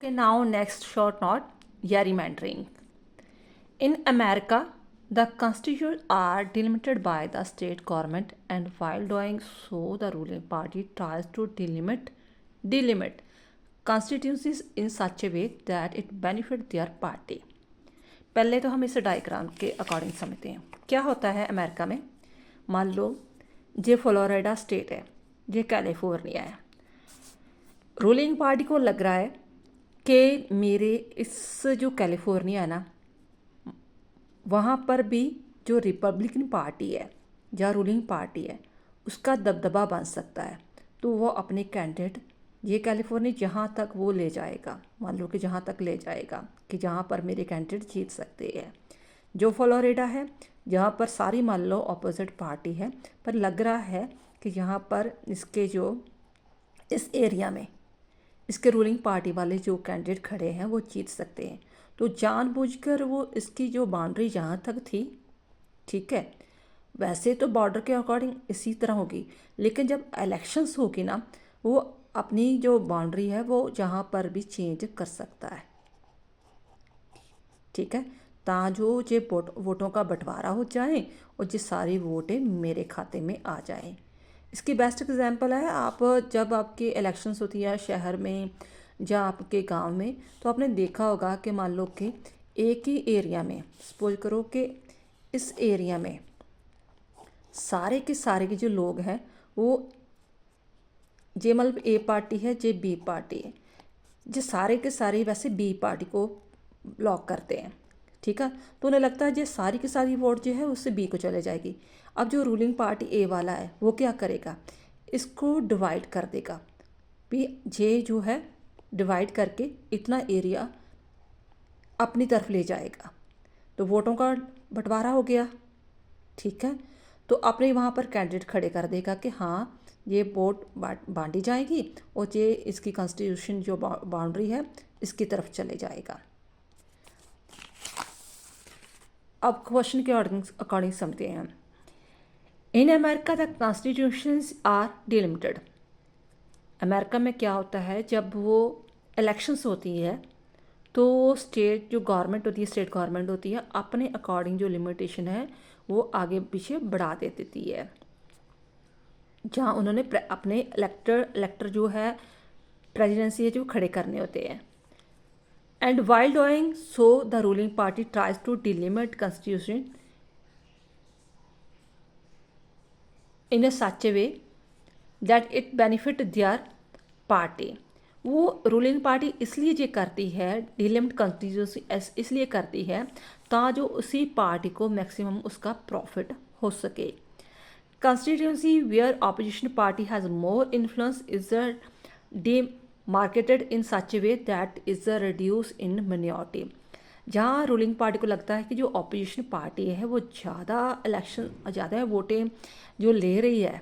Okay, now next short note, gerrymandering. In America, the constitutions are delimited by the state government, and while doing so, the ruling party tries to delimit constituencies in such a way that it benefits their party. पहले तो हम इसे diagram के according समझते हैं। क्या होता है अमेरिका में, मान लो ये फ्लोरिडा स्टेट है, ये कैलिफोर्निया है। रूलिंग पार्टी को लग रहा है कि मेरे इस जो कैलिफोर्निया है ना, वहाँ पर भी जो रिपब्लिकन पार्टी है या रूलिंग पार्टी है उसका दबदबा बन सकता है, तो वो अपने कैंडिडेट ये कैलिफोर्निया जहाँ तक वो ले जाएगा, मान लो कि जहाँ तक ले जाएगा कि जहाँ पर मेरे कैंडिडेट जीत सकते हैं। जो फ्लोरिडा है जहाँ पर सारी मान लो अपोजिट पार्टी है, पर लग रहा है कि यहाँ पर इसके जो इस एरिया में इसके रूलिंग पार्टी वाले जो कैंडिडेट खड़े हैं वो जीत सकते हैं, तो जानबूझकर वो इसकी जो बाउंड्री जहाँ तक थी, ठीक है, वैसे तो बॉर्डर के अकॉर्डिंग इसी तरह होगी, लेकिन जब इलेक्शंस होगी ना, वो अपनी जो बाउंड्री है वो जहाँ पर भी चेंज कर सकता है, ठीक है, ता जो जे वोटों का बंटवारा हो जाए और जो सारी वोटें मेरे खाते में आ जाए। इसकी बेस्ट एग्जांपल है, आप जब आपकी इलेक्शंस होती है शहर में या आपके गांव में, तो आपने देखा होगा कि मान लो कि एक ही एरिया में, सपोज करो कि इस एरिया में सारे के सारे के जो लोग हैं वो जे मतलब ए पार्टी है, जे बी पार्टी है, जो सारे के सारे वैसे बी पार्टी को ब्लॉक करते हैं, ठीक है, तो उन्हें लगता है जो सारी की सारी वोट जो है उससे बी को चले जाएगी। अब जो रूलिंग पार्टी ए वाला है वो क्या करेगा, इसको डिवाइड कर देगा, भी जे जो है डिवाइड करके इतना एरिया अपनी तरफ ले जाएगा, तो वोटों का बंटवारा हो गया, ठीक है, तो अपने वहाँ पर कैंडिडेट खड़े कर देगा कि हाँ ये वोट बांटी जाएगी और ये इसकी कॉन्स्टिट्यूशन जो बाउंड्री है इसकी तरफ चले जाएगा। अब क्वेश्चन के अकॉर्डिंग समझते हैं। In America the constitutions are delimited. America में क्या होता है, जब वो इलेक्शंस होती है तो स्टेट जो गवर्नमेंट होती है, स्टेट गवर्नमेंट होती है, अपने अकॉर्डिंग जो लिमिटेशन है वो आगे पीछे बढ़ा देती है, जहाँ उन्होंने अपने इलेक्टर जो है प्रेसिडेंसी है जो खड़े करने होते हैं। And while doing so the ruling party tries to delimit constitution in a such a way that it benefit their party. वो रूलिंग पार्टी इसलिए ये करती है, डिलिमिट कॉन्स्टिट्यूंसी इसलिए करती है ताकि उसी पार्टी को मैक्सिमम उसका प्रॉफिट हो सके। Constituency where opposition party has more influence is demarcated in such a way that is reduced in minority। जहाँ रूलिंग पार्टी को लगता है कि जो ऑपोजिशन पार्टी है वो ज़्यादा वोटें जो ले रही है,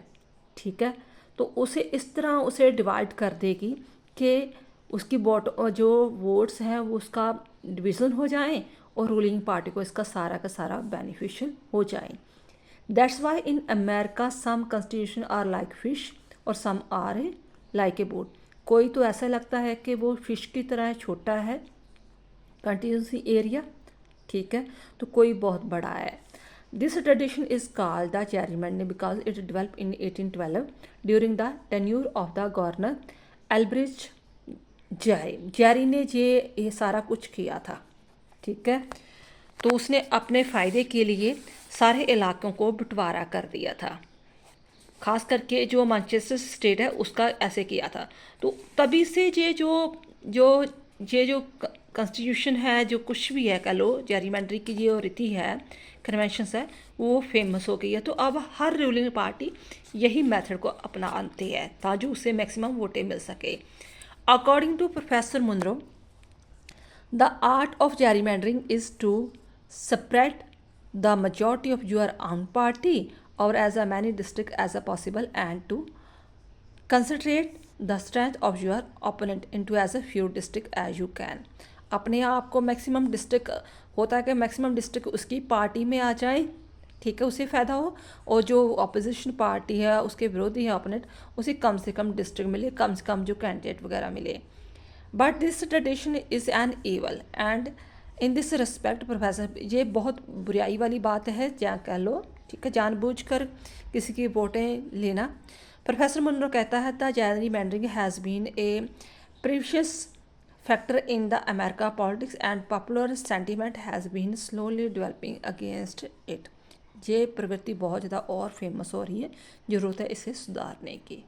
ठीक है, तो उसे इस तरह उसे डिवाइड कर देगी कि उसकी जो वोट्स हैं वो उसका डिवीज़न हो जाए और रूलिंग पार्टी को इसका सारा का सारा बेनिफिशियल हो जाए। That's why in America some constitution are like fish और some are like a boat। कोई तो ऐसा लगता है कि वो फिश की तरह छोटा है कंस्टिट्यूंसी एरिया, ठीक है, तो कोई बहुत बड़ा है। This tradition is called the gerrymandering because it develop in 1812 during the tenure of the governor Elbridge Gerry ने ये सारा कुछ किया था, ठीक है, तो उसने अपने फ़ायदे के लिए सारे इलाकों को बंटवारा कर दिया था, खास करके जो मैनचेस्टर स्टेट है उसका ऐसे किया था। तो तभी से ये जो कॉन्स्टिट्यूशन है, जो कुछ भी है कह लो, जेरीमैंडरी की जो रीति है, कन्वेंशंस है, वो फेमस हो गई है। तो अब हर रूलिंग पार्टी यही मेथड को अपनाती है ताकि उसे मैक्सिमम वोटें मिल सके। According to professor Munro, the art of gerrymandering is to spread the majority of your own party or as a many district as a possible and to concentrate the strength of your opponent into as a few district as you can। अपने आप को maximum district होता है कि maximum district उसकी party में आ जाए, ठीक है, उसे फ़ायदा हो, और जो अपोजिशन पार्टी है उसके विरोधी है ओपोनेंट, उसे कम से कम डिस्ट्रिक्ट मिले, कम से कम जो कैंडिडेट वगैरह मिले। But this tradition is an evil and in this respect professor, ये बहुत बुराई वाली बात है, या कह लो ठीक है, जानबूझकर किसी की वोटें लेना। प्रोफेसर मुनरो कहता है the gerrymandering has been a previous factor in the America politics and popular sentiment has been slowly developing against it. ये प्रवृत्ति बहुत ज़्यादा और फेमस हो रही है, ज़रूरत है इसे सुधारने की।